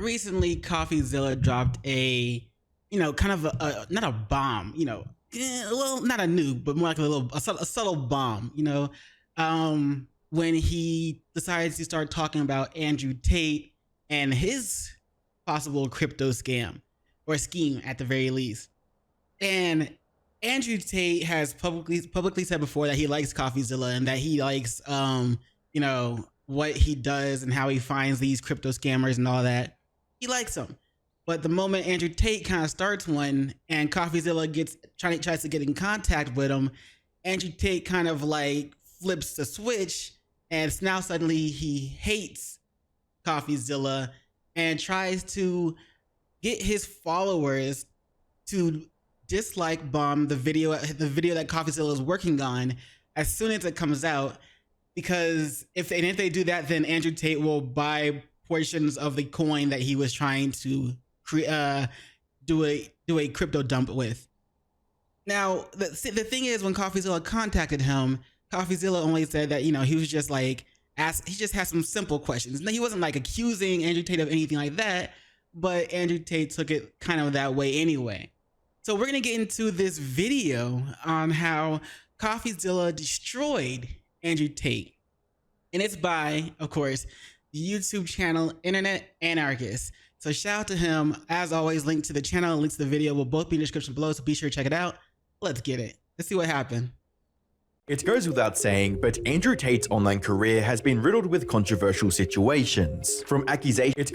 recently CoffeeZilla dropped a, kind of not a bomb, well, not a nuke, but more like a subtle bomb, when he decides to start talking about Andrew Tate and his possible crypto scam or scheme at the very least. And Andrew Tate has publicly said before that he likes CoffeeZilla and that he likes, what he does and how he finds these crypto scammers and all that. He likes them. But the moment Andrew Tate kind of starts one and CoffeeZilla tries to get in contact with him, Andrew Tate kind of like flips the switch, and now suddenly he hates CoffeeZilla and tries to get his followers to dislike bomb the video that CoffeeZilla is working on as soon as it comes out, because if they do that, then Andrew Tate will buy portions of the coin that he was trying to do a crypto dump with. Now the thing is, when CoffeeZilla contacted him, CoffeeZilla only said that he was just like he just had some simple questions. He wasn't like accusing Andrew Tate of anything like that, but Andrew Tate took it kind of that way anyway. So we're gonna get into this video on how CoffeeZilla destroyed Andrew Tate, and it's by, of course, the YouTube channel Anarchist. So shout out to him. As always, link to the channel and links to the video will both be in the description below, so be sure to check it out. Let's get it. Let's see what happened. It goes without saying, but Andrew Tate's online career has been riddled with controversial situations. From accusations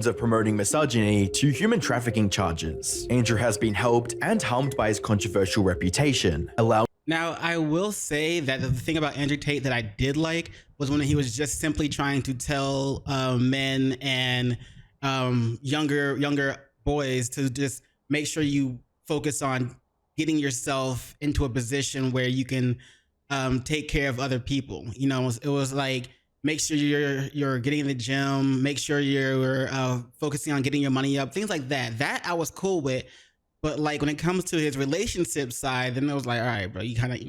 of promoting misogyny to human trafficking charges. Andrew has been helped and harmed by his controversial reputation, Now, I will say that the thing about Andrew Tate that I did like was when he was just simply trying to tell men and younger boys to just make sure you focus on getting yourself into a position where you can take care of other people. It was like, make sure you're getting in the gym, make sure you're focusing on getting your money up, things like that. That I was cool with. But like when it comes to his relationship side, then it was like, all right, bro, you kind of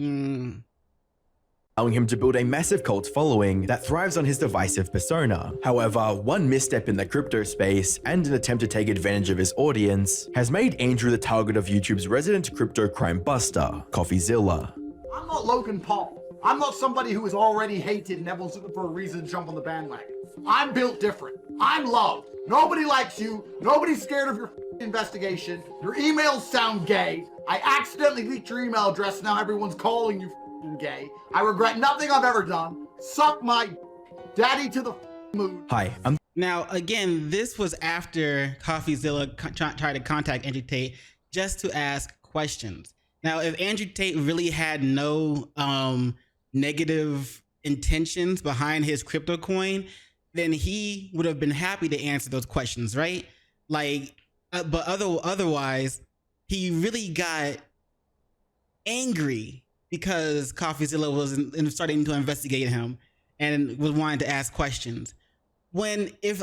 allowing him to build a massive cult following that thrives on his divisive persona. However, one misstep in the crypto space and an attempt to take advantage of his audience has made Andrew the target of YouTube's resident crypto crime buster, CoffeeZilla. I'm not Logan Paul. I'm not somebody who is already hated and everyone's looking for a reason to jump on the bandwagon. I'm built different. I'm loved. Nobody likes you. Nobody's scared of your investigation. Your emails sound gay. I accidentally leaked your email address. Now everyone's calling you gay. I regret nothing I've ever done. Suck my daddy to the moon. Hi, Now, again, this was after CoffeeZilla tried to contact Andrew Tate just to ask questions. Now, if Andrew Tate really had no negative intentions behind his crypto coin, then he would have been happy to answer those questions, right? Like, but otherwise, he really got angry because CoffeeZilla was starting to investigate him and was wanting to ask questions. When, if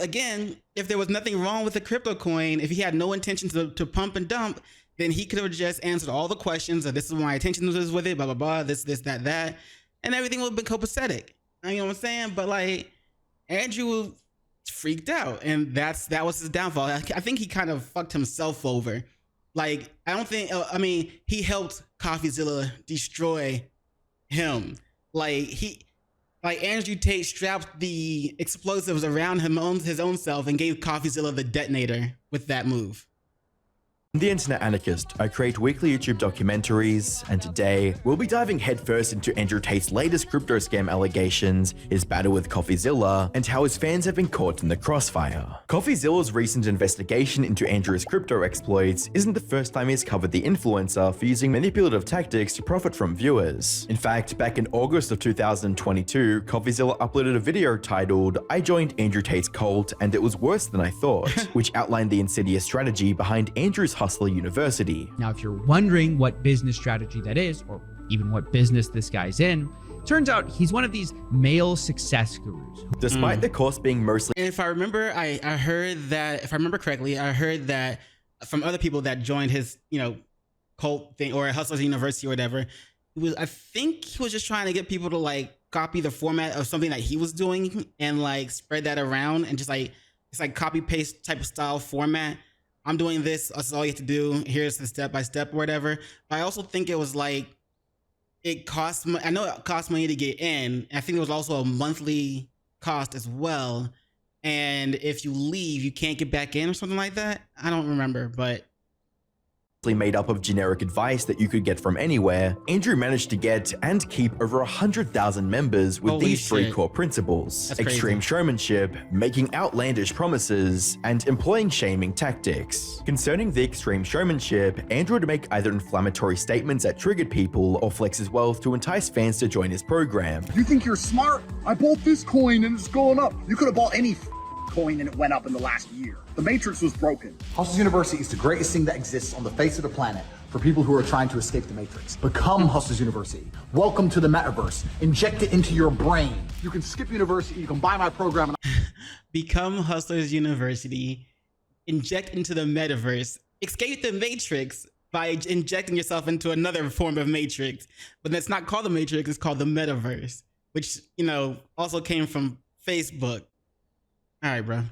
there was nothing wrong with the crypto coin, if he had no intention to pump and dump, then he could have just answered all the questions of this is what my intention was with it, blah, blah, blah, this, that, and everything would have been copacetic. You know what I'm saying? But like, Andrew freaked out, and that was his downfall. I think he kind of fucked himself over. Like, he helped CoffeeZilla destroy him. Like Andrew Tate strapped the explosives around his own self and gave CoffeeZilla the detonator with that move. I'm the Internet Anarchist. I create weekly YouTube documentaries, and today we'll be diving headfirst into Andrew Tate's latest crypto scam allegations, his battle with CoffeeZilla, and how his fans have been caught in the crossfire. CoffeeZilla's recent investigation into Andrew's crypto exploits isn't the first time he's covered the influencer for using manipulative tactics to profit from viewers. In fact, back in August of 2022, CoffeeZilla uploaded a video titled, "I joined Andrew Tate's cult and it was worse than I thought," which outlined the insidious strategy behind Andrew's Hustler University. Now, if you're wondering what business strategy that is, or even what business this guy's in, turns out he's one of these male success gurus. Despite the course being mostly... And if I remember, I heard that, if I remember correctly, I heard that from other people that joined his, cult thing or Hustlers University or whatever, I think he was just trying to get people to like copy the format of something that he was doing and like spread that around and just like it's like copy paste type of style format. I'm doing this. That's all you have to do. Here's the step by step or whatever. But I also think it was like it costs. I know it costs money to get in. I think it was also a monthly cost as well. And if you leave, you can't get back in or something like that. I don't remember, but made up of generic advice that you could get from anywhere, Andrew managed to get and keep over 100,000 members with Holy these three shit. core principles: That's extreme crazy. showmanship, making outlandish promises, and employing shaming tactics. Concerning the extreme showmanship, Andrew would make either inflammatory statements that triggered people or flex his wealth to entice fans to join his program. You think you're smart? I bought this coin and it's going up. You could have bought any coin and it went up in the last year. The Matrix was broken. Hustlers University is the greatest thing that exists on the face of the planet for people who are trying to escape the Matrix. Become Hustlers University. Welcome to the metaverse. Inject it into your brain. You can skip university, you can buy my program. become Hustlers University, inject into the metaverse, escape the Matrix by injecting yourself into another form of Matrix. But that's not called the Matrix, it's called the metaverse, which, you know, also came from Facebook. All right, bro.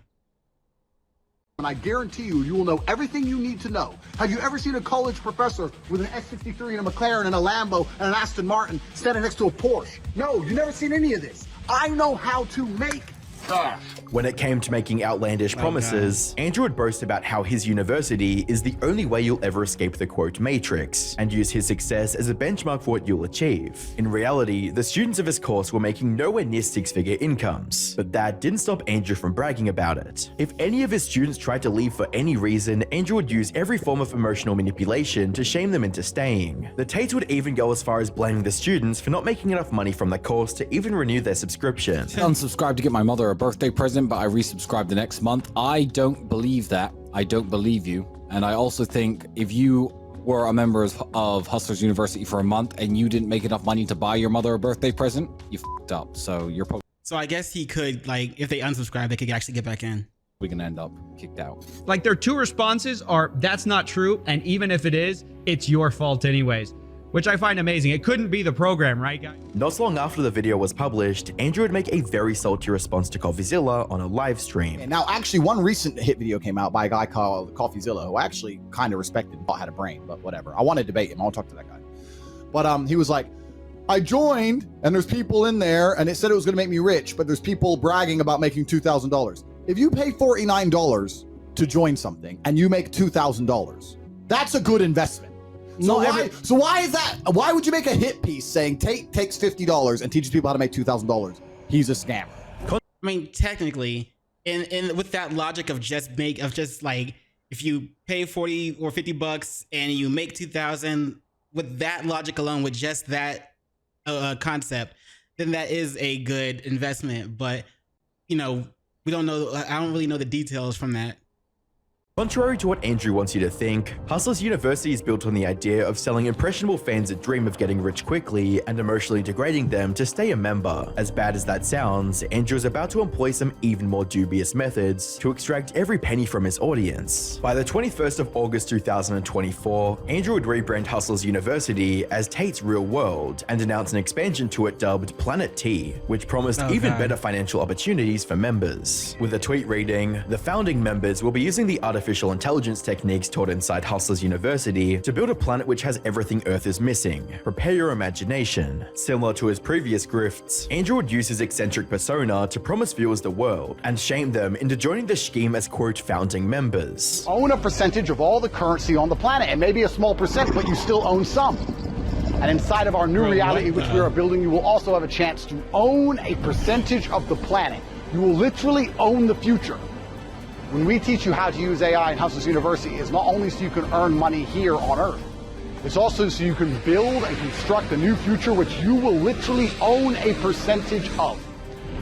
And I guarantee you, you will know everything you need to know. Have you ever seen a college professor with an S63 and a McLaren and a Lambo and an Aston Martin standing next to a Porsche? No, you've never seen any of this. I know how to make cash. When it came to making outlandish promises, Andrew would boast about how his university is the only way you'll ever escape the quote Matrix, and use his success as a benchmark for what you'll achieve. In reality, the students of his course were making nowhere near six-figure incomes, but that didn't stop Andrew from bragging about it. If any of his students tried to leave for any reason, Andrew would use every form of emotional manipulation to shame them into staying. The Tates would even go as far as blaming the students for not making enough money from the course to even renew their subscription. Unsubscribed to get my mother a birthday present, but I resubscribed the next month. I don't believe that. I don't believe you. And I also think if you were a member of Hustlers University for a month and you didn't make enough money to buy your mother a birthday present, you f***ed up. So you're probably So I guess he could, like, if they unsubscribe, they could actually get back in. gonna end up kicked out. Like, their two responses are, that's not true, and even if it is, it's your fault anyways, which I find amazing. It couldn't be the program, right, guys? Not long after the video was published, Andrew would make a very salty response to CoffeeZilla on a live stream. And now, actually, one recent hit video came out by a guy called CoffeeZilla, who I actually kind of respected, thought had a brain, but whatever. I want to debate him. I want to talk to that guy. But he was like, I joined, and there's people in there, and it said it was going to make me rich, but there's people bragging about making $2,000. If you pay $49 to join something, and you make $2,000, that's a good investment. So why is that? Why would you make a hit piece saying Tate takes $50 and teaches people how to make $2,000? He's a scammer. I mean, technically, in with that logic of just like, if you pay 40 or 50 bucks and you make 2,000, with that logic alone, with just that concept, then that is a good investment. But, you know, we don't know. I don't really know the details from that. Contrary to what Andrew wants you to think, Hustlers University is built on the idea of selling impressionable fans a dream of getting rich quickly and emotionally degrading them to stay a member. As bad as that sounds, Andrew is about to employ some even more dubious methods to extract every penny from his audience. By the 21st of August 2024, Andrew would rebrand Hustlers University as Tate's Real World and announce an expansion to it dubbed Planet T, which promised even better financial opportunities for members. With a tweet reading, the founding members will be using the artificial intelligence techniques taught inside Hustlers University to build a planet which has everything Earth is missing. Prepare your imagination. Similar to his previous grifts, Andrew would use his eccentric persona to promise viewers the world and shame them into joining the scheme as quote founding members. Own a percentage of all the currency on the planet, and maybe a small percent, but you still own some. And inside of our new reality, which we are building, you will also have a chance to own a percentage of the planet. You will literally own the future. When we teach you how to use AI in Hustlers University, it's not only so you can earn money here on Earth, it's also so you can build and construct a new future which you will literally own a percentage of.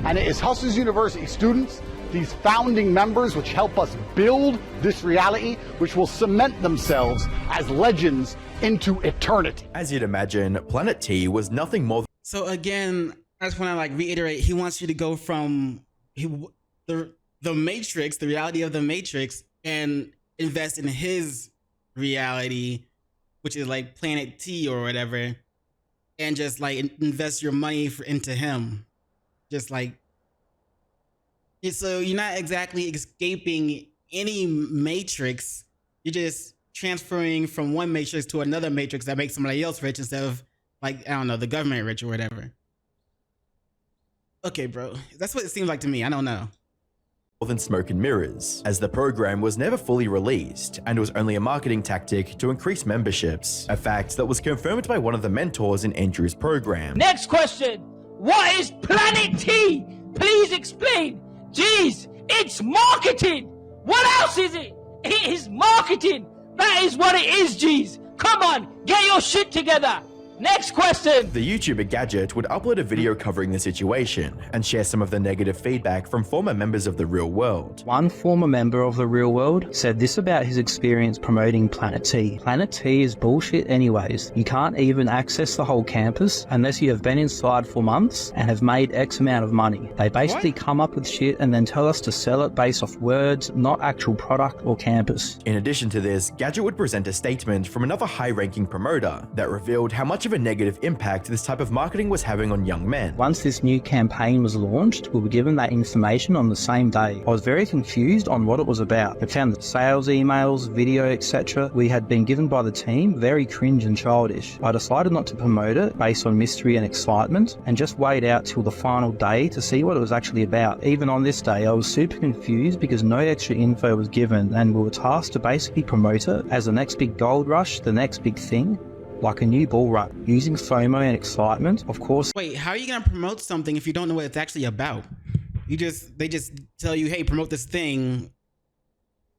And it is Hustlers University students, these founding members, which help us build this reality, which will cement themselves as legends into eternity. As you'd imagine, Planet T was nothing more. So again, I just want to like reiterate, he wants you to go from the Matrix, the reality of the Matrix, and invest in his reality, which is like Planet T or whatever. and just like invest your money into him. Just like, so you're not exactly escaping any matrix. You're just transferring from one matrix to another matrix that makes somebody else rich instead of, like, I don't know, the government rich or whatever. Okay, bro. That's what it seems like to me. I don't know. More than smoke and mirrors, as the program was never fully released and was only a marketing tactic to increase memberships, a fact that was confirmed by one of the mentors in Andrew's program. Next question. What is Planet T? Please explain. Jeez, it's marketing. What else is it? It is marketing. That is what it is, jeez. Come on, get your shit together. Next question. The YouTuber Gadget would upload a video covering the situation and share some of the negative feedback from former members of the real world. One former member of the real world said this about his experience promoting Planet T. Planet T is bullshit anyways. You can't even access the whole campus unless you have been inside for months and have made X amount of money. They basically come up with shit and then tell us to sell it based off words, not actual product or campus. In addition to this, Gadget would present a statement from another high-ranking promoter that revealed how much of a negative impact this type of marketing was having on young men. Once this new campaign was launched, we were given that information on the same day. I was very confused on what it was about. I found the sales emails, video, etc. we had been given by the team very cringe and childish. I decided not to promote it based on mystery and excitement and just wait out till the final day to see what it was actually about. Even on this day, I was super confused because no extra info was given and we were tasked to basically promote it as the next big gold rush, the next big thing. Like a new bull run, using FOMO and excitement, of course. Wait, how are you gonna promote something if you don't know what it's actually about? They just tell you, hey, promote this thing.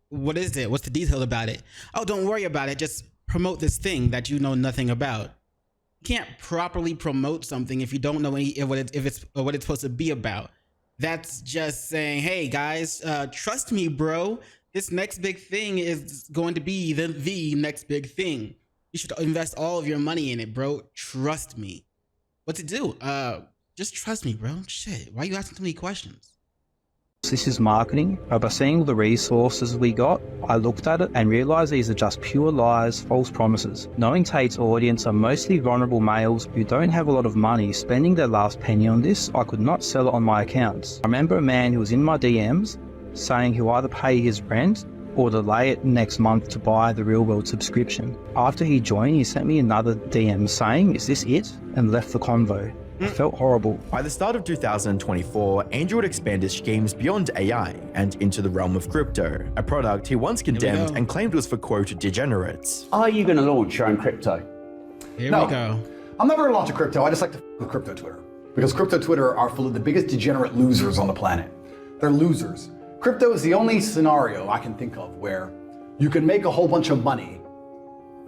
What is it? What's the detail about it? Oh, don't worry about it. Just promote this thing that you know nothing about. You can't properly promote something if you don't know what it's supposed to be about. That's just saying, hey guys, trust me, bro. This next big thing is going to be the next big thing. You should invest all of your money in it, bro. Trust me. What to do? Just trust me, bro. Shit. Why are you asking so many questions? This is marketing, but by seeing all the resources we got, I looked at it and realised these are just pure lies, false promises. Knowing Tate's audience are mostly vulnerable males who don't have a lot of money spending their last penny on this, I could not sell it on my accounts. I remember a man who was in my DMs saying he'll either pay his rent or delay it next month to buy the real world subscription. After he joined, he sent me another DM saying, is this it? And left the convo. I felt horrible. By the start of 2024, Andrew would expand his schemes beyond AI and into the realm of crypto, a product he once condemned and claimed was for, quote, degenerates. Are you going to launch your own crypto? Here we go. I'm never gonna launch a crypto. I just like to with crypto Twitter. Because crypto Twitter are full of the biggest degenerate losers on the planet. They're losers. Crypto is the only scenario I can think of where you can make a whole bunch of money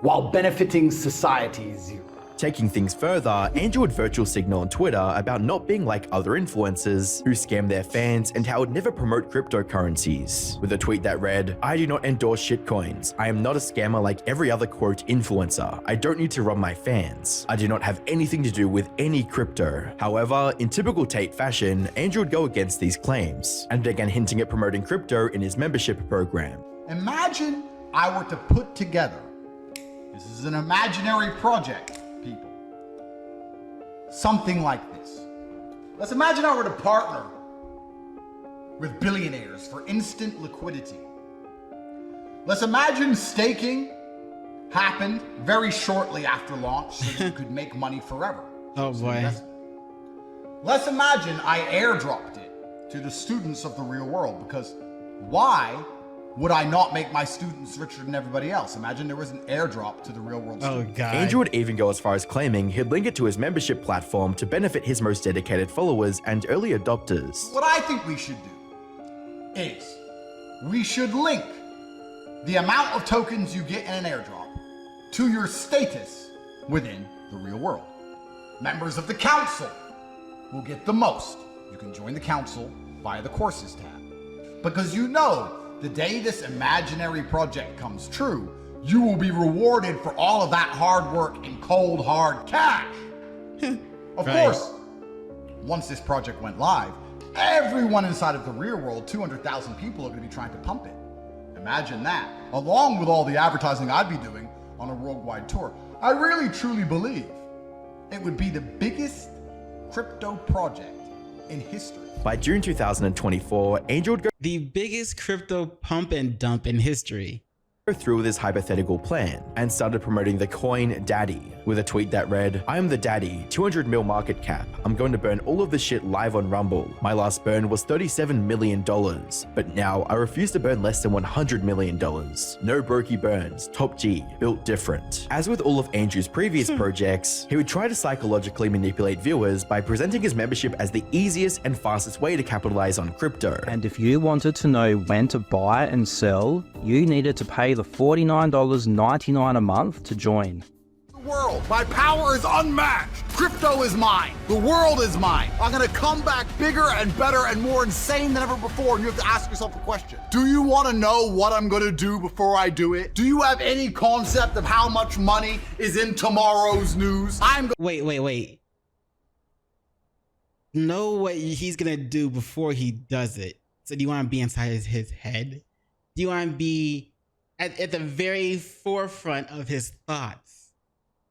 while benefiting society zero. Taking things further, Andrew would virtual signal on Twitter about not being like other influencers who scam their fans and how it would never promote cryptocurrencies. With a tweet that read, I do not endorse shitcoins. I am not a scammer like every other quote influencer. I don't need to rob my fans. I do not have anything to do with any crypto. However, in typical Tate fashion, Andrew would go against these claims and began hinting at promoting crypto in his membership program. Imagine I were to put together, this is an imaginary project, people, something like this. Let's imagine I were to partner with billionaires for instant liquidity. Let's imagine staking happened very shortly after launch so you could make money forever. Oh boy. Let's imagine I airdropped it to the students of the real world, because why would I not make my students richer than everybody else? Imagine there was an airdrop to the real world students. Oh god. Andrew would even go as far as claiming he'd link it to his membership platform to benefit his most dedicated followers and early adopters. What I think we should do is we should link the amount of tokens you get in an airdrop to your status within the real world. Members of the council will get the most. You can join the council via the courses tab. Because you know, the day this imaginary project comes true, you will be rewarded for all of that hard work in cold, hard cash. Of course, once this project went live, everyone inside of the real world, 200,000 people, are going to be trying to pump it. Imagine that, along with all the advertising I'd be doing on a worldwide tour. I really truly believe it would be the biggest crypto project in history. By June 2024, Andrew would go The biggest crypto pump and dump in history. through with his hypothetical plan and started promoting the coin Daddy with a tweet that read, "I am the Daddy, 200 mil market cap. I'm going to burn all of this shit live on Rumble. My last burn was $37 million, but now I refuse to burn less than $100 million. No brokey burns, top G, built different." As with all of Andrew's previous projects, he would try to psychologically manipulate viewers by presenting his membership as the easiest and fastest way to capitalize on crypto. And if you wanted to know when to buy and sell, you needed to pay the $49.99 a month to join. The world, my power is unmatched. Crypto is mine. The world is mine. I'm gonna come back bigger and better and more insane than ever before. And you have to ask yourself the question, do you wanna know what I'm gonna do before I do it? Do you have any concept of how much money is in tomorrow's news? Wait. Know what he's gonna do before he does it. So do you want to be inside his head? Do you want to be at the very forefront of his thoughts?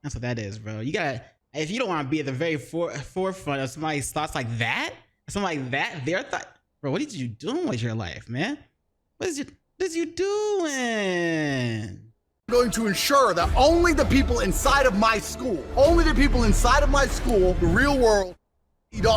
That's what that is, bro. You gotta, if you don't want to be at the very forefront of somebody's thoughts like that, their thought, bro, what is you doing with your life, man? What is you doing? I'm going to ensure that only the people inside of my school, the real world,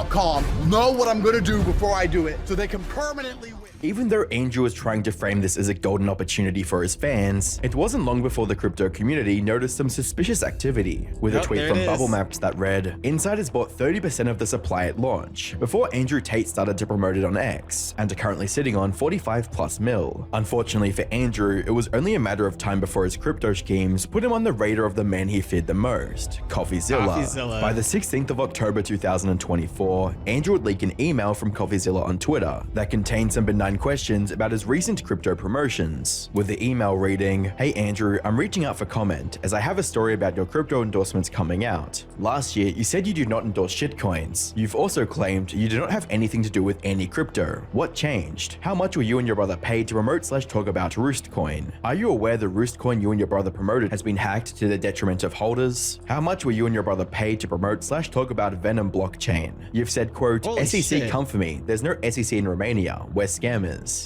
.com, know what I'm gonna do before I do it, so they can permanently win. Even though Andrew was trying to frame this as a golden opportunity for his fans, it wasn't long before the crypto community noticed some suspicious activity, with a tweet from Bubble Maps that read, "Insiders bought 30% of the supply at launch, before Andrew Tate started to promote it on X, and are currently sitting on 45+ mil. Unfortunately for Andrew, it was only a matter of time before his crypto schemes put him on the radar of the man he feared the most, CoffeeZilla. By the 16th of October 2024, Andrew would leak an email from CoffeeZilla on Twitter that contained some benign questions about his recent crypto promotions, with the email reading, "Hey Andrew, I'm reaching out for comment as I have a story about your crypto endorsements coming out. Last year, you said you do not endorse shitcoins. You've also claimed you do not have anything to do with any crypto. What changed? How much were you and your brother paid to promote/talk about Roostcoin? Are you aware the Roostcoin you and your brother promoted has been hacked to the detriment of holders? How much were you and your brother paid to promote/talk about Venom blockchain? You've said, quote, Holy SEC shit. come for me. There's no SEC in Romania. We're scammers.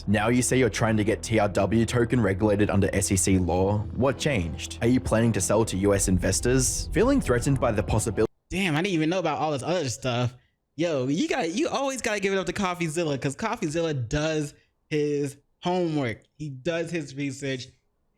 Now you say you're trying to get TRW token regulated under SEC law. What changed? Are you planning to sell to US investors? Feeling threatened by the possibility Damn, I didn't even know about all this other stuff. Yo, you always gotta give it up to CoffeeZilla, because CoffeeZilla does his homework. He does his research.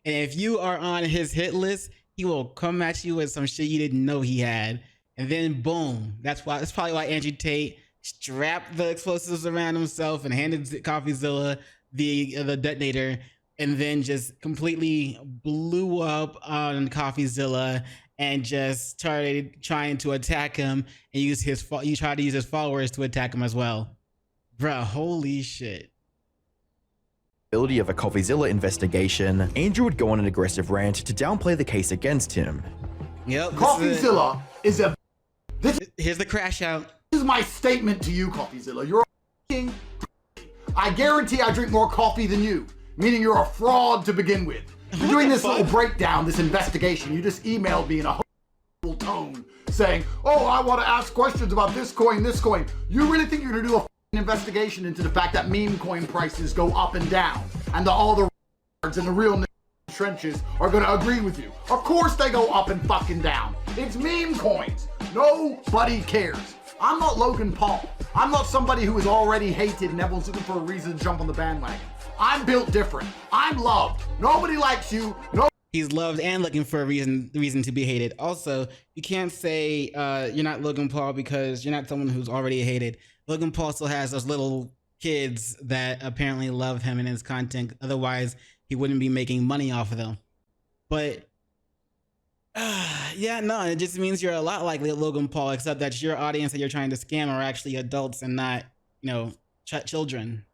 And if you are on his hit list, he will come at you with some shit you didn't know he had. And then boom. That's probably why Andrew Tate strapped the explosives around himself and handed CoffeeZilla the detonator, and then just completely blew up on CoffeeZilla and just started trying to attack him, and you tried to use his followers to attack him as well. Bruh, holy shit. of a CoffeeZilla investigation, Andrew would go on an aggressive rant to downplay the case against him. Yep. CoffeeZilla is a... Here's the crash out. This is my statement to you, CoffeeZilla. You're a f***ing... I guarantee I drink more coffee than you, meaning you're a fraud to begin with. You're doing this little breakdown, this investigation. You just emailed me in a tone saying, oh, I want to ask questions about this coin, this coin. You really think you're going to do a investigation into the fact that meme coin prices go up and down, and all the and the real trenches are going to agree with you? Of course they go up and fucking down. It's meme coins. Nobody cares. I'm not Logan Paul. I'm not somebody who is already hated and everyone's looking for a reason to jump on the bandwagon. I'm built different. I'm loved. Nobody likes you. He's loved and looking for a reason to be hated. Also, you can't say you're not Logan Paul because you're not someone who's already hated. Logan Paul still has those little kids that apparently love him and his content. Otherwise, he wouldn't be making money off of them. But yeah, no, it just means you're a lot like Logan Paul, except that your audience that you're trying to scam are actually adults and not, children.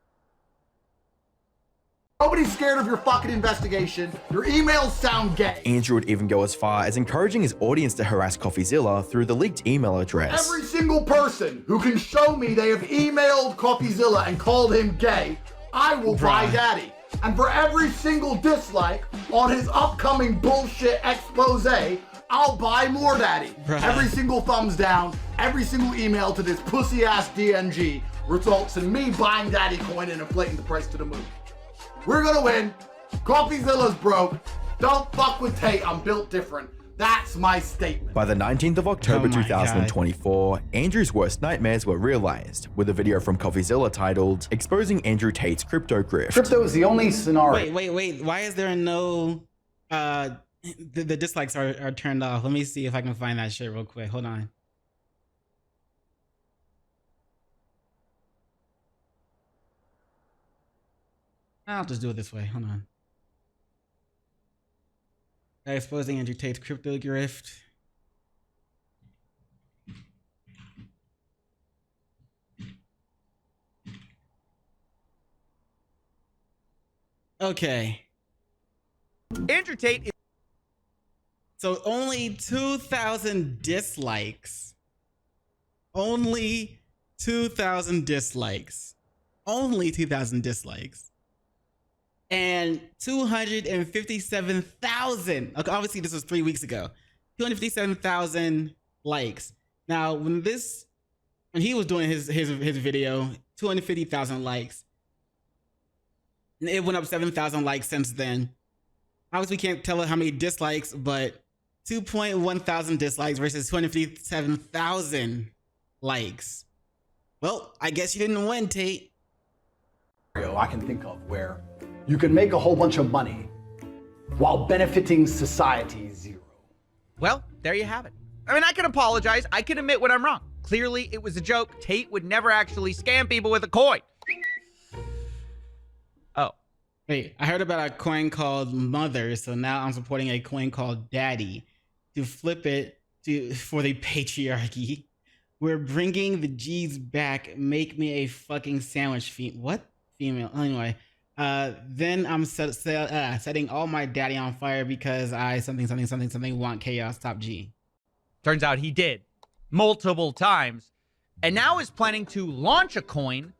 Nobody's scared of your fucking investigation. Your emails sound gay. Andrew would even go as far as encouraging his audience to harass CoffeeZilla through the leaked email address. Every single person who can show me they have emailed CoffeeZilla and called him gay, I will buy daddy. And for every single dislike on his upcoming bullshit expose, I'll buy more, daddy. Right. Every single thumbs down, every single email to this pussy-ass DNG results in me buying daddy coin and inflating the price to the moon. We're gonna win. CoffeeZilla's broke. Don't fuck with Tate. I'm built different. That's my statement. By the 19th of October Oh my 2024, Andrew's worst nightmares were realized with a video from CoffeeZilla titled "Exposing Andrew Tate's Crypto Grift." Crypto is the only scenario. Wait. Why is there no the dislikes are turned off? Let me see if I can find that shit real quick. Hold on. I'll just do it this way. Hold on. Exposing Andrew Tate's crypto grift. Okay. Andrew Tate is So only 2,000 dislikes. Only 2,000 dislikes. Only 2,000 dislikes. And 257,000. Okay, obviously this was 3 weeks ago. 257,000 likes. Now, when he was doing his video, 250,000 likes. And it went up 7,000 likes since then. Obviously, we can't tell how many dislikes, but 2.1 thousand dislikes versus 257,000 likes. Well, I guess you didn't win, Tate. I can think of where you can make a whole bunch of money while benefiting society zero. Well, there you have it. I mean, I can apologize. I can admit when I'm wrong. Clearly, it was a joke. Tate would never actually scam people with a coin. Oh. Wait, I heard about a coin called Mother, so now I'm supporting a coin called Daddy to flip it for the patriarchy. We're bringing the G's back. Make me a fucking sandwich. What? Female. Anyway. Then I'm setting all my daddy on fire because I something want chaos. Top G. Turns out he did multiple times, and now is planning to launch a coin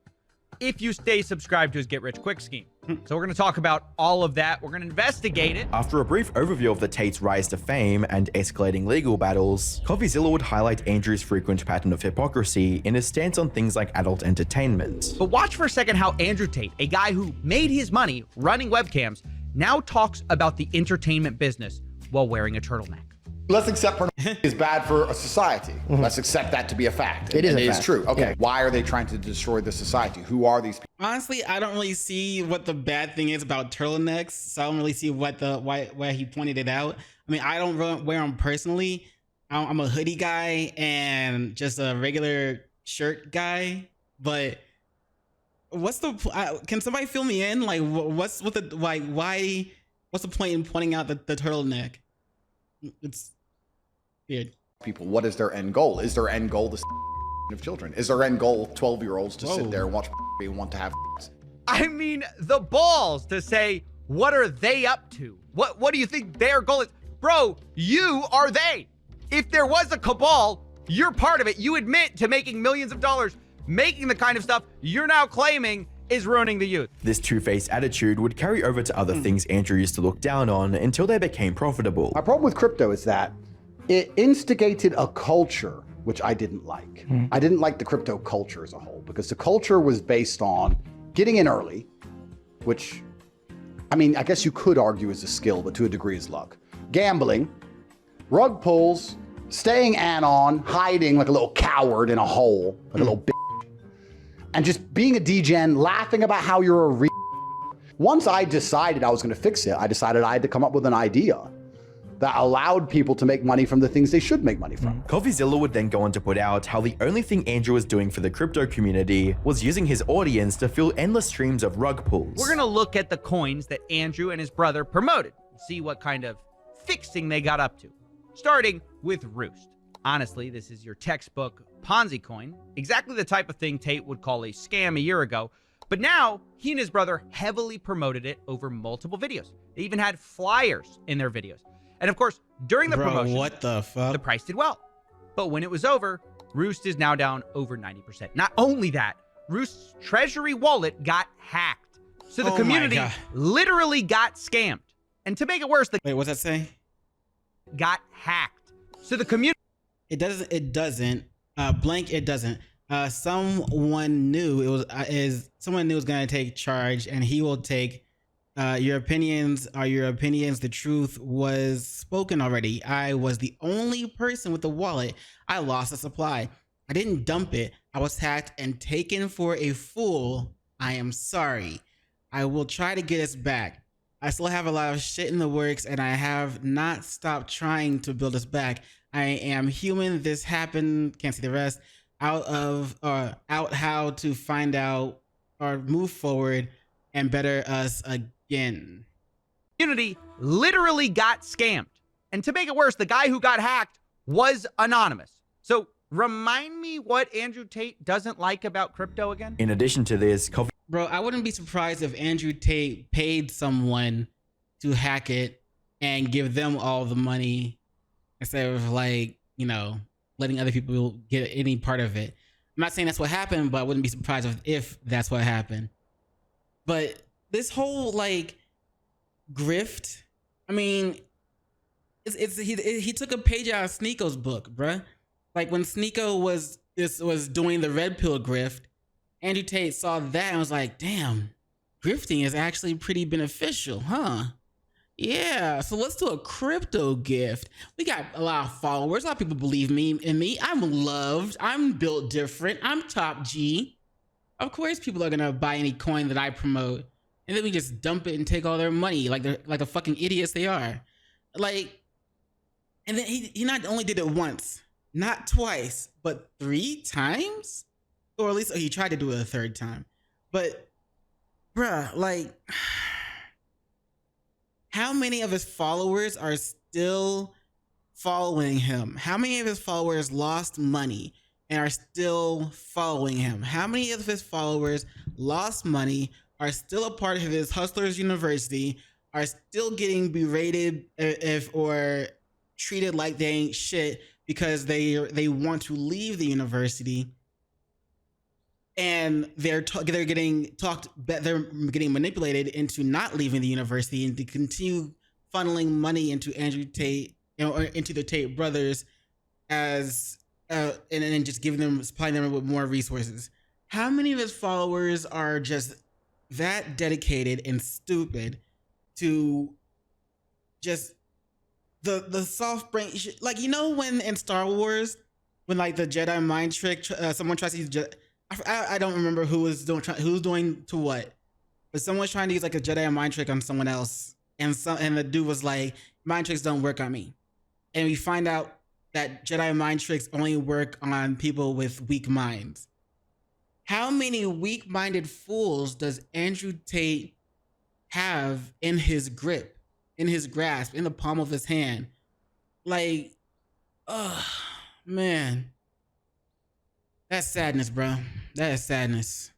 if you stay subscribed to his get rich quick scheme. So we're going to talk about all of that. We're going to investigate it. After a brief overview of the Tate's rise to fame and escalating legal battles, CoffeeZilla would highlight Andrew's frequent pattern of hypocrisy in his stance on things like adult entertainment. But watch for a second how Andrew Tate, a guy who made his money running webcams, now talks about the entertainment business while wearing a turtleneck. Let's accept pornography is bad for a society. Let's accept that to be a fact. It is a It fact. is true. Okay. Yeah. Why are they trying to destroy the society? Who are these people? Honestly, I don't really see what the bad thing is about turtlenecks. So I don't really see why he pointed it out. I mean, I don't really wear them personally. I'm a hoodie guy and just a regular shirt guy. But what's the? Can somebody fill me in? Like, what's with the why? What's the point in pointing out the turtleneck? It's weird. People, what is their end goal? Is their end goal the of children? Is their end goal 12-year-olds to sit there and watch and want to have? I mean, the balls to say, what are they up to? What do you think their goal is? Bro, you are they. If there was a cabal, you're part of it. You admit to making millions of dollars, making the kind of stuff you're now claiming is ruining the youth. This two-faced attitude would carry over to other things Andrew used to look down on until they became profitable. My problem with crypto is that it instigated a culture which I didn't like. I didn't like the crypto culture as a whole because the culture was based on getting in early, which, I mean, I guess you could argue is a skill, but to a degree is luck. Gambling, rug pulls, staying anon, hiding like a little coward in a hole, like a little bitch, and just being a degen, laughing about how you're a Once I decided I was going to fix it, I decided I had to come up with an idea that allowed people to make money from the things they should make money from. CoffeeZilla would then go on to put out how the only thing Andrew was doing for the crypto community was using his audience to fill endless streams of rug pulls. We're gonna look at the coins that Andrew and his brother promoted, see what kind of fixing they got up to. Starting with Roost. Honestly, this is your textbook Ponzi coin, exactly the type of thing Tate would call a scam a year ago, but now he and his brother heavily promoted it over multiple videos. They even had flyers in their videos. And of course, during the promotion, what the fuck? the price did well. But when it was over, Roost is now down over 90%. Not only that, Roost's treasury wallet got hacked. So the community literally got scammed. And to make it worse, the Wait, what's that say? got hacked. So the community. It doesn't. Blank. It doesn't. Someone knew it was. Someone knew was gonna take charge, and he will take. Your opinions are your opinions. The truth was spoken already. I was the only person with the wallet. I lost a supply. I didn't dump it. I was hacked and taken for a fool. I am sorry. I will try to get us back. I still have a lot of shit in the works, and I have not stopped trying to build us back. I am human. This happened. Can't see the rest. Out how to find out or move forward and better us again. Community literally got scammed. And to make it worse, the guy who got hacked was anonymous. So remind me what Andrew Tate doesn't like about crypto again? In addition to this, Bro, I wouldn't be surprised if Andrew Tate paid someone to hack it and give them all the money instead of, like, you know, letting other people get any part of it. I'm not saying that's what happened, but I wouldn't be surprised if that's what happened. But this whole, like, grift, I mean, he took a page out of Sneeko's book, bruh. Like, when Sneeko was doing the red pill grift, Andrew Tate saw that and was like, damn, grifting is actually pretty beneficial, huh? Yeah, so let's do a crypto gift. We got a lot of followers. A lot of people believe in me. I'm loved. I'm built different. I'm top G. Of course, people are gonna buy any coin that I promote, and then we just dump it and take all their money, like they're like the fucking idiots they are. Like, and then he not only did it once, not twice, but 3 times, or at least he tried to do it a 3rd time. But, bruh, like, how many of his followers are still following him? How many of his followers lost money and are still following him? How many of his followers lost money, are still a part of his Hustlers University, are still getting berated or treated like they ain't shit because they want to leave the university, and they're getting manipulated into not leaving the university and to continue funneling money into Andrew Tate, or into the Tate brothers, as and then just supplying them with more resources. How many of his followers are just that dedicated and stupid to just the soft brain shit? Like, you know, when in Star Wars, when, like, the Jedi mind trick, someone tries to use I don't remember who's doing to what, but someone's trying to use, like, a Jedi mind trick on someone else, and the dude was like, mind tricks don't work on me, and we find out that Jedi mind tricks only work on people with weak minds. How many weak-minded fools does Andrew Tate have in his grip, in his grasp, in the palm of his hand? Like, oh man, that's sadness, bro. That is sadness.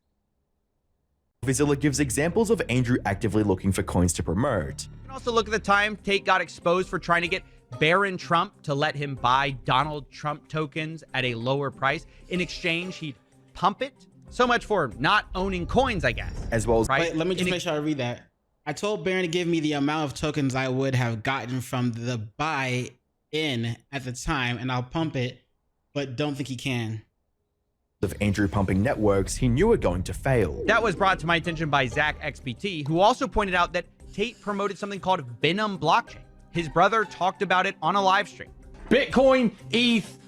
CoffeeZilla gives examples of Andrew actively looking for coins to promote. You can also look at the time Tate got exposed for trying to get Barron Trump to let him buy Donald Trump tokens at a lower price. In exchange, he'd pump it. So much for not owning coins, I guess. As well as... Right? Wait, let me just make sure I read that. I told Barron to give me the amount of tokens I would have gotten from the buy-in at the time, and I'll pump it, but don't think he can. Of Andrew pumping networks he knew were going to fail. That was brought to my attention by Zach XBT, who also pointed out that Tate promoted something called Venom Blockchain. His brother talked about it on a live stream. Bitcoin, ETH,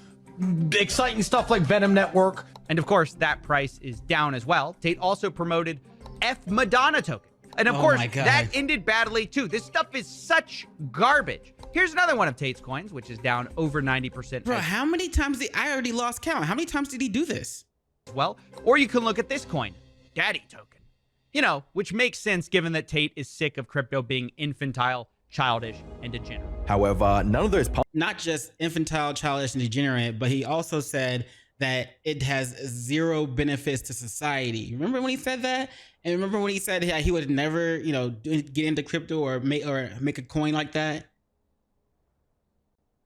exciting stuff like Venom Network. And of course, that price is down as well. Tate also promoted F Madonna token. And of course, that ended badly too. This stuff is such garbage. Here's another one of Tate's coins, which is down over 90%. Bro, how many times I already lost count. How many times did he do this? Well, or you can look at this coin, Daddy token. You know, which makes sense given that Tate is sick of crypto being infantile, childish, and degenerate. However, none of those not just infantile, childish, and degenerate, but he also said that it has 0 benefits to society. Remember when he said that? And remember when he said he would never, you know, get into crypto or make a coin like that?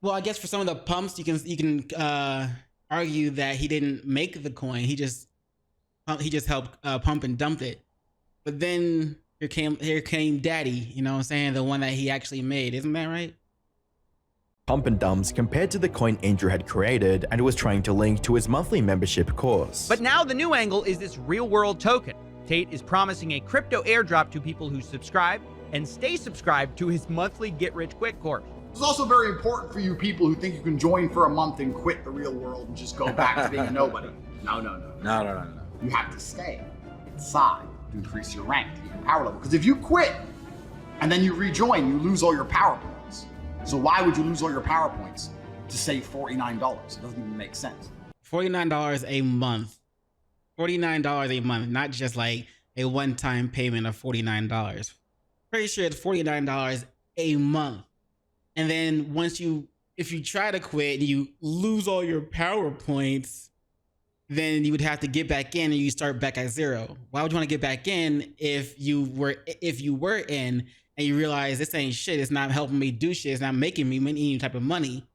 Well, I guess for some of the pumps, you can argue that he didn't make the coin. He just helped pump and dump it. But then here came Daddy, you know what I'm saying? The one that he actually made. Isn't that right? pump and dumps compared to the coin Andrew had created and was trying to link to his monthly membership course. But now the new angle is this real-world token. Tate is promising a crypto airdrop to people who subscribe and stay subscribed to his monthly get-rich-quick course. It's also very important for you people who think you can join for a month and quit the real world and just go back to being a nobody. No. You have to stay inside to increase your rank, to get your power level. Because if you quit and then you rejoin, you lose all your power points. So why would you lose all your power points to save $49? It doesn't even make sense. $49 a month. $49 a month, not just like a one-time payment of $49. Pretty sure it's $49 a month. And then if you try to quit and you lose all your power points, then you would have to get back in and you start back at zero. Why would you want to get back in if you were in and you realize this ain't shit, it's not helping me do shit, it's not making me any type of money?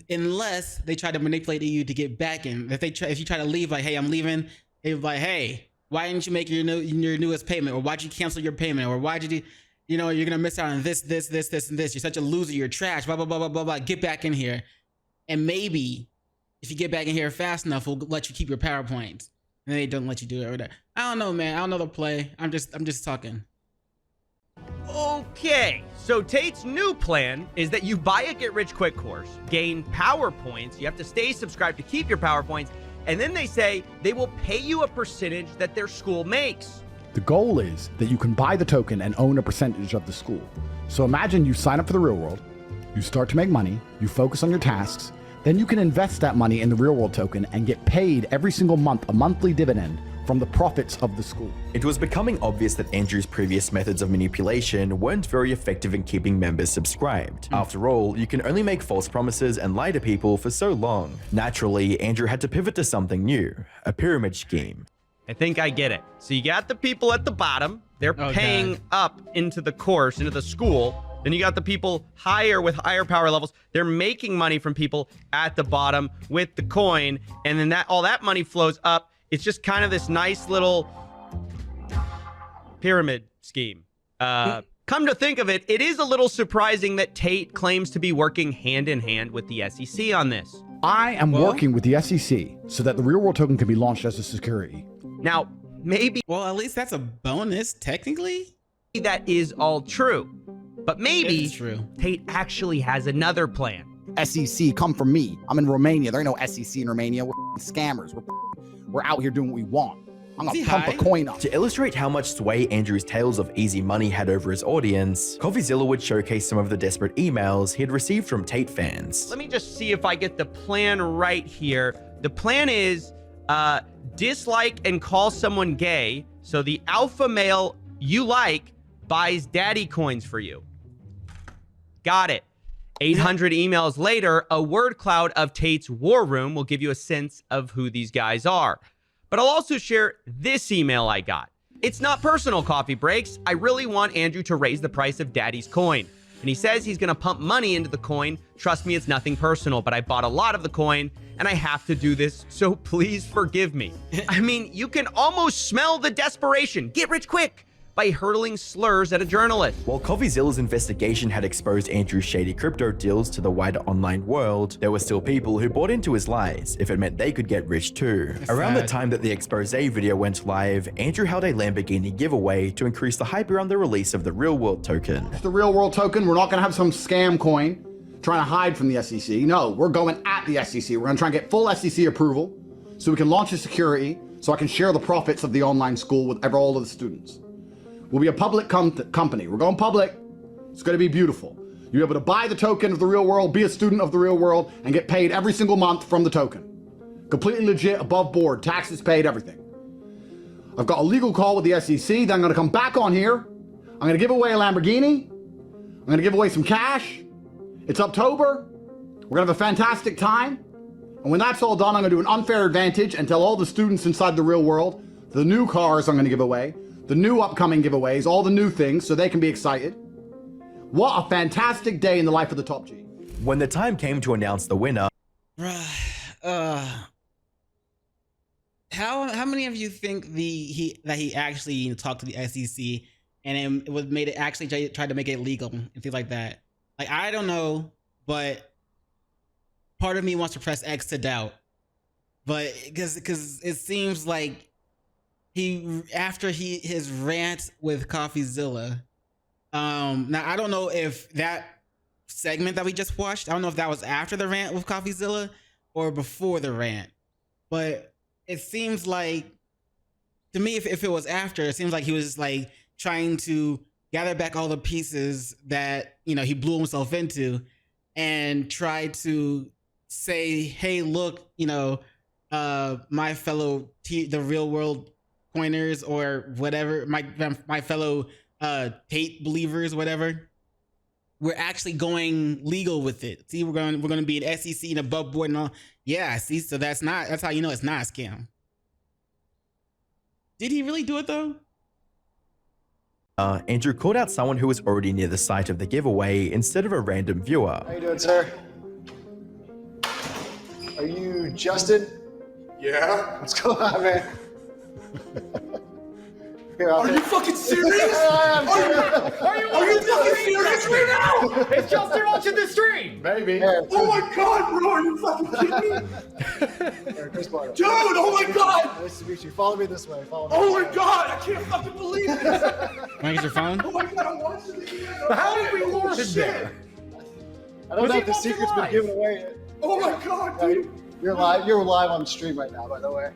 Unless they try to manipulate you to get back in. If you try to leave, like, hey, I'm leaving, they're like, hey, why didn't you make your newest payment? Or why'd you cancel your payment? Or why'd you you're gonna miss out on this, and this. You're such a loser, you're trash, blah, blah, blah, blah, blah, blah. Get back in here. And maybe if you get back in here fast enough, we'll let you keep your power points. And they don't let you do it or whatever. I don't know, man. I don't know the play. I'm just talking. Okay, so Tate's new plan is that you buy a get-rich-quick course, gain power points, you have to stay subscribed to keep your power points, and then they say they will pay you a percentage that their school makes. The goal is that you can buy the token and own a percentage of the school. So imagine you sign up for the real world, you start to make money, you focus on your tasks, then you can invest that money in the real world token and get paid every single month a monthly dividend from the profits of the school. It was becoming obvious that Andrew's previous methods of manipulation weren't very effective in keeping members subscribed. After all, you can only make false promises and lie to people for so long. Naturally, Andrew had to pivot to something new, a pyramid scheme. I think I get it. So you got the people at the bottom, they're paying up into the course, into the school. Then you got the people higher with higher power levels. They're making money from people at the bottom with the coin. And then all that money flows up. It's just kind of this nice little pyramid scheme. Come to think of it, it is a little surprising that Tate claims to be working hand in hand with the SEC on this. I am working with the SEC so that the real world token can be launched as a security. Now, maybe... Well, at least that's a bonus, technically. That is all true. But maybe true. Tate actually has another plan. SEC, come from me. I'm in Romania. There ain't no SEC in Romania. We're scammers. We're out here doing what we want. I'm gonna pump a coin up. To illustrate how much sway Andrew's tales of easy money had over his audience, CoffeeZilla would showcase some of the desperate emails he had received from Tate fans. Let me just see if I get the plan right here. The plan is dislike and call someone gay, so the alpha male you like buys daddy coins for you. Got it. 800 emails later, a word cloud of Tate's war room will give you a sense of who these guys are. But I'll also share this email I got. It's not personal, Coffee Breaks. I really want Andrew to raise the price of Daddy's coin. And he says he's gonna pump money into the coin. Trust me, it's nothing personal, but I bought a lot of the coin and I have to do this, so please forgive me. I mean, you can almost smell the desperation. Get rich quick by hurling slurs at a journalist. While CoffeeZilla's investigation had exposed Andrew's shady crypto deals to the wider online world, there were still people who bought into his lies if it meant they could get rich too. Around the time that the expose video went live, Andrew held a Lamborghini giveaway to increase the hype around the release of the real world token. The real world token, we're not gonna have some scam coin trying to hide from the SEC. No, we're going at the SEC. We're gonna try and get full SEC approval so we can launch a security so I can share the profits of the online school with all of the students. We'll be a public company. We're going public. It's going to be beautiful. You'll be able to buy the token of the real world, be a student of the real world, and get paid every single month from the token. Completely legit, above board, taxes paid, everything. I've got a legal call with the SEC. Then I'm going to come back on here. I'm going to give away a Lamborghini. I'm going to give away some cash. It's October. We're going to have a fantastic time. And when that's all done, I'm going to do an unfair advantage and tell all the students inside the real world the new cars I'm going to give away, the new upcoming giveaways, all the new things, so they can be excited. What a fantastic day in the life of the top G. When the time came to announce the winner, how many of you think that he actually talked to the SEC and it was made it actually tried to make it legal and things like that? Like, I don't know, but part of me wants to press X to doubt. But because it seems like his rant with CoffeeZilla. Now I don't know if that segment that we just watched, I don't know if that was after the rant with CoffeeZilla or before the rant, but it seems like, to me, if it was after, it seems like he was like trying to gather back all the pieces that, you know, he blew himself into and try to say, hey, look, you know, my fellow the real world coiners or whatever, my fellow Tate believers, whatever, we're actually going legal with it. See, we're going to be an SEC and above board and all. Yeah, see, so that's how you know it's not a scam. Did he really do it though? Andrew called out someone who was already near the site of the giveaway instead of a random viewer. How you doing, sir? Are you Justin? Yeah? What's going on, man? Are you fucking serious? Are you fucking serious right now? Is Justin watching the stream? Maybe. Yeah. Oh my god, bro, are you fucking kidding me? Chris Barlow. Dude, oh my god! Nice to meet you. Follow me this way. Follow me. Oh my god, I can't fucking believe this! Can I get your phone? Oh my god, I'm watching this. How did we lure him shit. there? I don't Was know he if the watching secret's live? been given away yet. Oh my god, dude. You're live on the stream right now, by the way.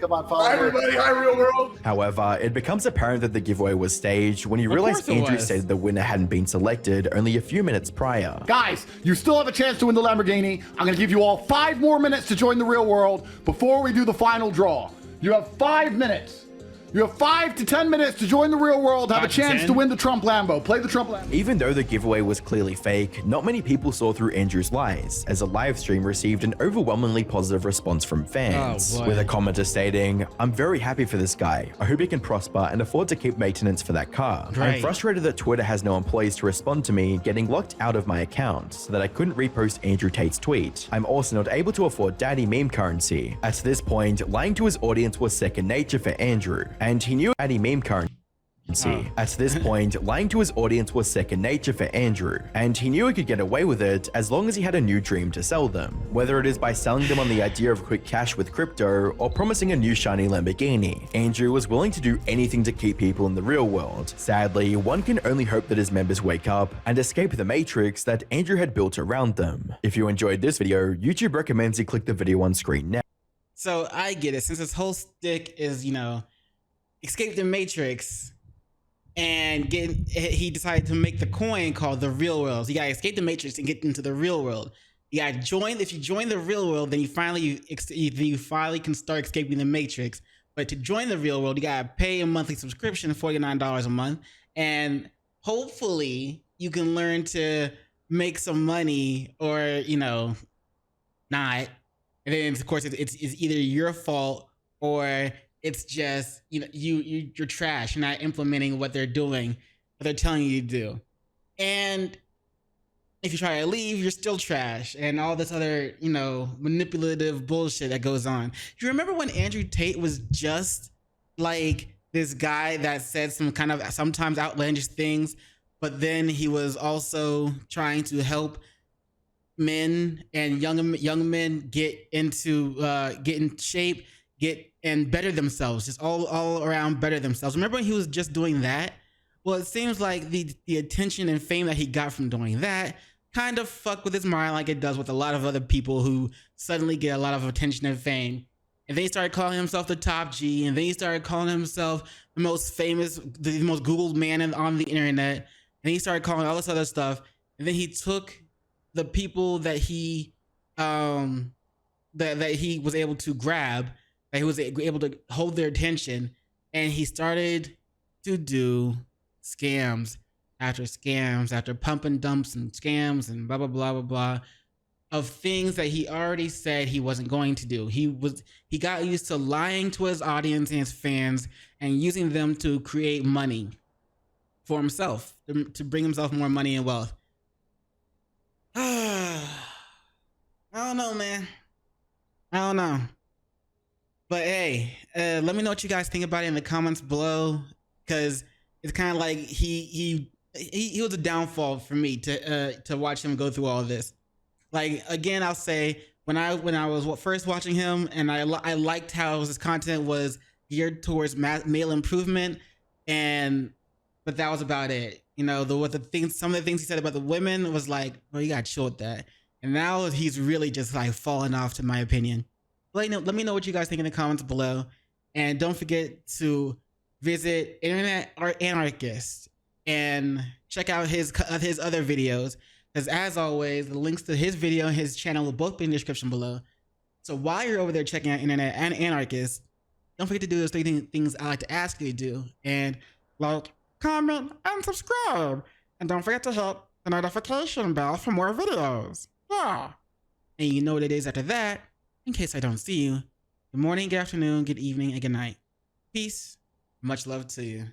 Come on, follow Hi me. everybody, hi real world. However, it becomes apparent that the giveaway was staged when he realized course it Andrew was. stated the winner hadn't been selected only a few minutes prior. Guys, you still have a chance to win the Lamborghini. I'm gonna give you all 5 more minutes to join the real world before we do the final draw. You have 5 minutes. You have 5 to 10 minutes to join the real world, have a 5 to chance 10? to win the Trump Lambo. Play the Trump Lambo. Even though the giveaway was clearly fake, not many people saw through Andrew's lies, as a live stream received an overwhelmingly positive response from fans, Oh, boy. with a commenter stating, "I'm very happy for this guy. I hope he can prosper and afford to keep maintenance for that car. I'm Right. frustrated that Twitter has no employees to respond to me, getting locked out of my account so that I couldn't repost Andrew Tate's tweet. I'm also not able to afford daddy meme currency." At this point, lying to his audience was second nature for Andrew, and he knew daddy meme currency. At this point, lying to his audience was second nature for Andrew, and he knew he could get away with it as long as he had a new dream to sell them. Whether it is by selling them on the idea of quick cash with crypto or promising a new shiny Lamborghini, Andrew was willing to do anything to keep people in the real world. Sadly, one can only hope that his members wake up and escape the matrix that Andrew had built around them. If you enjoyed this video, YouTube recommends you click the video on screen now. So I get it. Since his whole stick is, you know, escape the matrix, and he decided to make the coin called the real world. So you gotta escape the matrix and get into the real world. You gotta join. If you join the real world, then you finally can start escaping the matrix. But to join the real world, you gotta pay a monthly subscription, $49 a month, and hopefully you can learn to make some money, or, you know, not. And then of course it's either your fault or it's just, you know, you're trash. You're not implementing what they're doing, what they're telling you to do. And if you try to leave, you're still trash, and all this other, you know, manipulative bullshit that goes on. Do you remember when Andrew Tate was just like this guy that said some kind of sometimes outlandish things, but then he was also trying to help men and young men get in shape, and better themselves, just all around better themselves. Remember when he was just doing that? Well, it seems like the attention and fame that he got from doing that kind of fucked with his mind, like it does with a lot of other people who suddenly get a lot of attention and fame. And then he started calling himself the top G, and then he started calling himself the most famous, the most Googled man on the internet. And he started calling all this other stuff. And then he took the people that he that he was able to grab, that he was able to hold their attention, and he started to do scams after pump and dumps and scams and blah blah blah blah blah of things that he already said he wasn't going to do. He got used to lying to his audience and his fans and using them to create money for himself, to bring himself more money and wealth. I don't know, man. I don't know. But hey, let me know what you guys think about it in the comments below, because it's kind of like he he was a downfall for me to watch him go through all of this. Like, again, I'll say when I was first watching him, and I liked how his content was geared towards male improvement, but that was about it. You know, some of the things he said about the women was like, well, you got to chill with that. And now he's really just like falling off, to my opinion. Let me know what you guys think in the comments below, and don't forget to visit Internet Anarchist and check out his other videos. Because as always, the links to his video and his channel will both be in the description below. So while you're over there checking out Internet and Anarchist, don't forget to do those 3 things I like to ask you to do. And like, comment, and subscribe. And don't forget to hit the notification bell for more videos. Yeah. And you know what it is after that, in case I don't see you. Good morning, good afternoon, good evening, and good night. Peace. Much love to you.